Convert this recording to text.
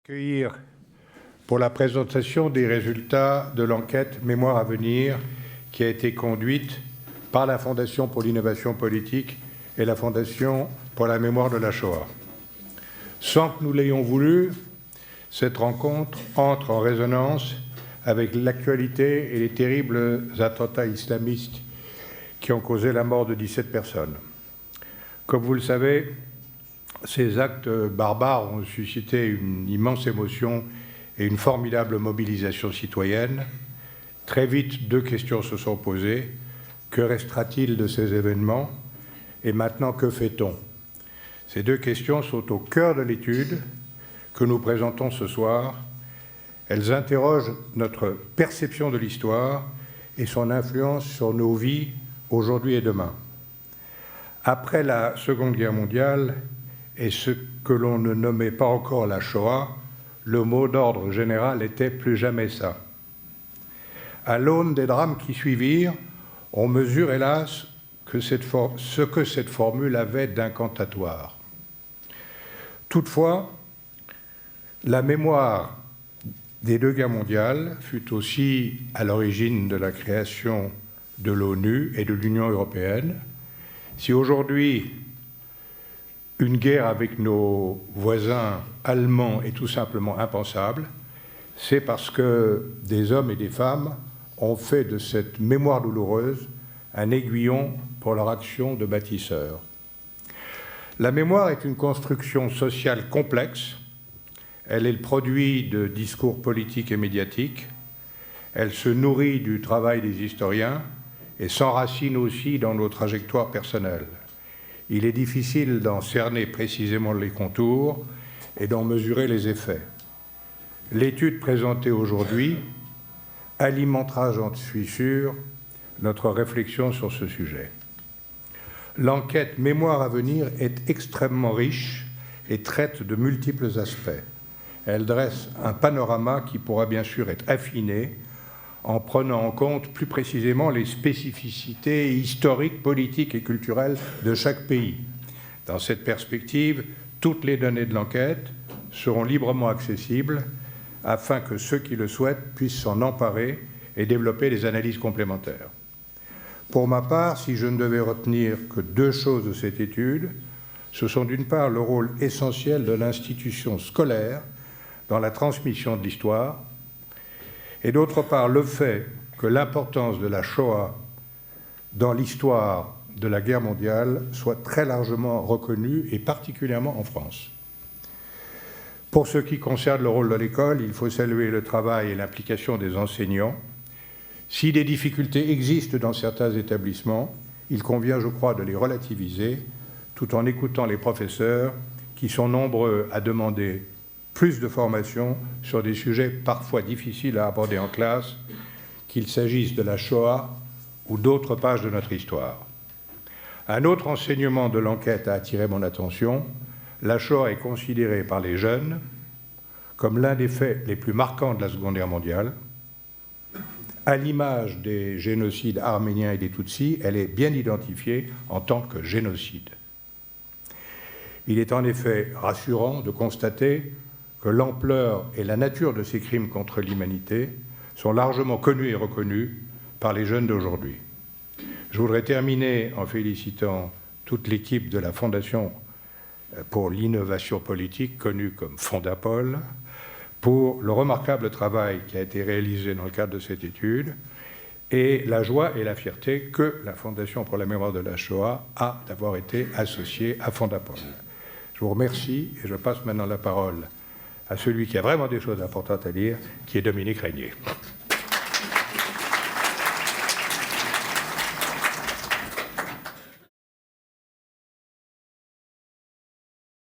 Accueillir pour la présentation des résultats de l'enquête Mémoire à venir qui a été conduite par la Fondation pour l'innovation politique et la Fondation pour la mémoire de la Shoah. Sans que nous l'ayons voulu, cette rencontre entre en résonance avec l'actualité et les terribles attentats islamistes qui ont causé la mort de 17 personnes. Comme vous le savez, ces actes barbares ont suscité une immense émotion et une formidable mobilisation citoyenne. Très vite, deux questions se sont posées. Que restera-t-il de ces événements? Et maintenant, que fait-on? Ces deux questions sont au cœur de l'étude que nous présentons ce soir. Elles interrogent notre perception de l'histoire et son influence sur nos vies aujourd'hui et demain. Après la Seconde Guerre mondiale, et ce que l'on ne nommait pas encore la Shoah, le mot d'ordre général était « plus jamais ça ». À l'aune des drames qui suivirent, on mesure hélas ce que cette formule avait d'incantatoire. Toutefois, la mémoire des deux guerres mondiales fut aussi à l'origine de la création de l'ONU et de l'Union européenne. Si aujourd'hui, une guerre avec nos voisins allemands est tout simplement impensable, c'est parce que des hommes et des femmes ont fait de cette mémoire douloureuse un aiguillon pour leur action de bâtisseur. La mémoire est une construction sociale complexe. Elle est le produit de discours politiques et médiatiques. Elle se nourrit du travail des historiens et s'enracine aussi dans nos trajectoires personnelles. Il est difficile d'en cerner précisément les contours et d'en mesurer les effets. L'étude présentée aujourd'hui alimentera, j'en suis sûr, notre réflexion sur ce sujet. L'enquête Mémoire à venir est extrêmement riche et traite de multiples aspects. Elle dresse un panorama qui pourra bien sûr être affiné en prenant en compte plus précisément les spécificités historiques, politiques et culturelles de chaque pays. Dans cette perspective, toutes les données de l'enquête seront librement accessibles afin que ceux qui le souhaitent puissent s'en emparer et développer des analyses complémentaires. Pour ma part, si je ne devais retenir que deux choses de cette étude, ce sont d'une part le rôle essentiel de l'institution scolaire dans la transmission de l'histoire, et d'autre part le fait que l'importance de la Shoah dans l'histoire de la guerre mondiale soit très largement reconnue, et particulièrement en France. Pour ce qui concerne le rôle de l'école, il faut saluer le travail et l'implication des enseignants. Si des difficultés existent dans certains établissements, il convient, je crois, de les relativiser, tout en écoutant les professeurs qui sont nombreux à demander plus de formation sur des sujets parfois difficiles à aborder en classe, qu'il s'agisse de la Shoah ou d'autres pages de notre histoire. Un autre enseignement de l'enquête a attiré mon attention. La Shoah est considérée par les jeunes comme l'un des faits les plus marquants de la Seconde Guerre mondiale. À l'image des génocides arméniens et des Tutsis, elle est bien identifiée en tant que génocide. Il est en effet rassurant de constater que l'ampleur et la nature de ces crimes contre l'humanité sont largement connus et reconnus par les jeunes d'aujourd'hui. Je voudrais terminer en félicitant toute l'équipe de la Fondation pour l'innovation politique, connue comme Fondapol, pour le remarquable travail qui a été réalisé dans le cadre de cette étude et la joie et la fierté que la Fondation pour la mémoire de la Shoah a d'avoir été associée à Fondapol. Je vous remercie et je passe maintenant la parole à celui qui a vraiment des choses importantes à dire, qui est Dominique Régnier.